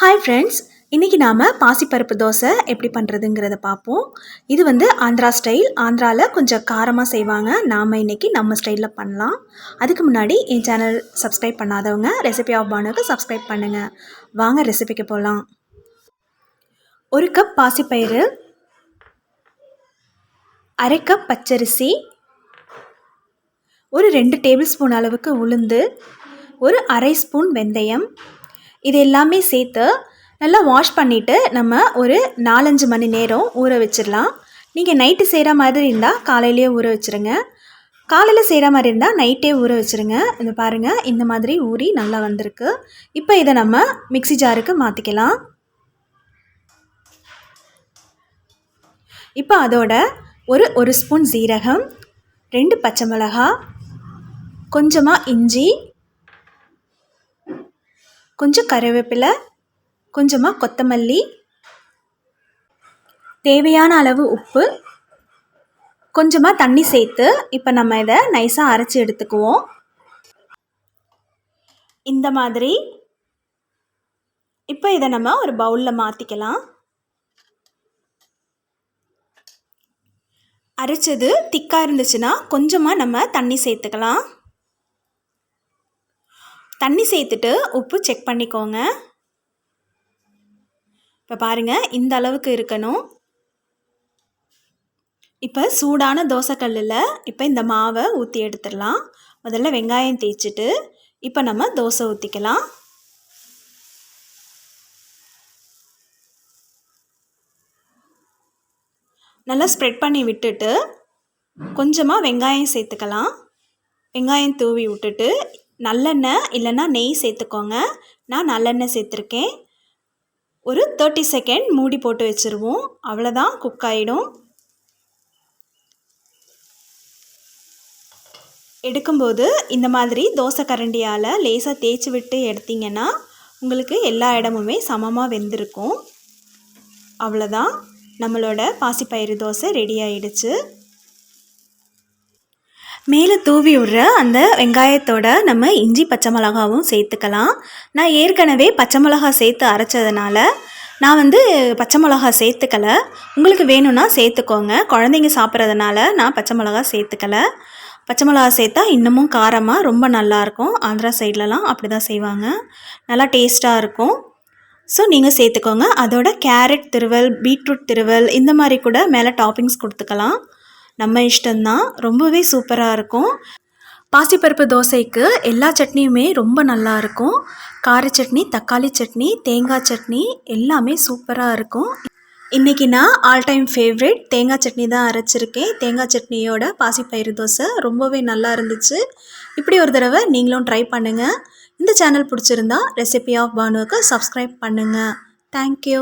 Hi friends, இன்றைக்கி நாம் பாசிப்பருப்பு தோசை எப்படி பண்ணுறதுங்கிறத பார்ப்போம். இது ஆந்திரா ஸ்டைல். ஆந்திராவில் கொஞ்சம் காரமாக செய்வாங்க. நாம் இன்றைக்கி நம்ம ஸ்டைலில் பண்ணலாம். அதுக்கு முன்னாடி என் சேனல் சப்ஸ்கிரைப் பண்ணாதவங்க ரெசிபி ஆஃப் பானுக்கு சப்ஸ்கிரைப் பண்ணுங்கள். வாங்க ரெசிபிக்கு போகலாம். 1 கப் பாசிப்பயிறு, 1/2 கப் பச்சரிசி, ஒரு 2 டேபிள் ஸ்பூன் அளவுக்கு உளுந்து, ஒரு 1/2 ஸ்பூன் வெந்தயம், இது எல்லாமே சேர்த்து நல்லா வாஷ் பண்ணிவிட்டு நம்ம ஒரு 4-5 மணி நேரம் ஊற வச்சிடலாம். நீங்கள் நைட்டு செய்கிற மாதிரி இருந்தால் காலையிலேயே ஊற வச்சுருங்க. காலையில் செய்கிற மாதிரி இருந்தால் நைட்டே ஊற வச்சுருங்க. இது பாருங்கள், இந்த மாதிரி ஊறி நல்லா வந்திருக்கு. இப்போ இதை நம்ம மிக்ஸி ஜாருக்கு மாற்றிக்கலாம். இப்போ அதோட ஒரு ஸ்பூன் சீரகம், 2 பச்சை மிளகாய், கொஞ்சமாக இஞ்சி, கொஞ்சம் கருவேப்பிலை, கொஞ்சமாக கொத்தமல்லி, தேவையான அளவு உப்பு, கொஞ்சமாக தண்ணி சேர்த்து இப்போ நம்ம இதை நைஸாக அரைச்சி எடுத்துக்குவோம். இந்த மாதிரி இப்போ இதை நம்ம ஒரு பவுலில் மாற்றிக்கலாம். அரைச்சது திக்காக இருந்துச்சுன்னா கொஞ்சமாக நம்ம தண்ணி சேர்த்துக்கலாம். தண்ணி சேர்த்துட்டு உப்பு செக் பண்ணிக்கோங்க. இப்போ பாருங்கள், இந்த அளவுக்கு இருக்கணும். இப்போ சூடான தோசைக்கல்லில் இப்போ இந்த மாவை ஊற்றி எடுத்துடலாம். முதல்ல வெங்காயம் தேய்ச்சிட்டு இப்போ நம்ம தோசை ஊற்றிக்கலாம். நல்லா ஸ்ப்ரெட் பண்ணி விட்டுட்டு கொஞ்சமாக வெங்காயம் சேர்த்துக்கலாம். வெங்காயம் தூவி விட்டுட்டு நல்லெண்ணெய் இல்லைன்னா நெய் சேர்த்துக்கோங்க. நான் நல்லெண்ணெய் சேர்த்துருக்கேன். ஒரு 30 செகண்ட் மூடி போட்டு வச்சுருவோம். அவ்வளோதான், குக் ஆகிடும். எடுக்கும்போது இந்த மாதிரி தோசை கரண்டியால் லேசாக தேய்ச்சி விட்டு எடுத்திங்கன்னா உங்களுக்கு எல்லா இடமுமே சமமாக வெந்திருக்கும். அவ்வளோதான், நம்மளோட பாசிப்பயிறு தோசை ரெடி ஆகிடுச்சு. மேலே தூவி விடுற அந்த வெங்காயத்தோட நம்ம இஞ்சி பச்சை மிளகாவும் சேர்த்துக்கலாம். நான் ஏற்கனவே பச்சை மிளகா சேர்த்து அரைச்சதுனால நான் பச்சை மிளகா சேர்த்துக்கலை. உங்களுக்கு வேணும்னா சேர்த்துக்கோங்க. குழந்தைங்க சாப்பிட்றதுனால நான் பச்சை மிளகா சேர்த்துக்கலை. பச்சை மிளகா சேர்த்தா இன்னமும் காரமாக ரொம்ப நல்லாயிருக்கும். ஆந்திரா சைட்லலாம் அப்படி தான் செய்வாங்க. நல்லா டேஸ்ட்டாக இருக்கும். ஸோ நீங்கள் சேர்த்துக்கோங்க. அதோட கேரட் திருவல், பீட்ரூட் திருவல் இந்த மாதிரி கூட மேலே டாப்பிங்ஸ் கொடுத்துக்கலாம். நம்ம இஷ்டம்தான். ரொம்பவே சூப்பராக இருக்கும். பாசிப்பருப்பு தோசைக்கு எல்லா சட்னியுமே ரொம்ப நல்லா இருக்கும். கார சட்னி, தக்காளி சட்னி, தேங்காய் சட்னி எல்லாமே சூப்பராக இருக்கும். இன்றைக்கி நான் ஆல் டைம் ஃபேவரட் தேங்காய் சட்னி தான் அரைச்சிருக்கேன். தேங்காய் சட்னியோட பாசிப்பயிறு தோசை ரொம்பவே நல்லா இருந்துச்சு. இப்படி ஒரு தடவை நீங்களும் ட்ரை பண்ணுங்கள். இந்த சேனல் பிடிச்சிருந்தா ரெசிபி ஆஃப் பானுவுக்கு சப்ஸ்கிரைப் பண்ணுங்கள். தேங்க்யூ.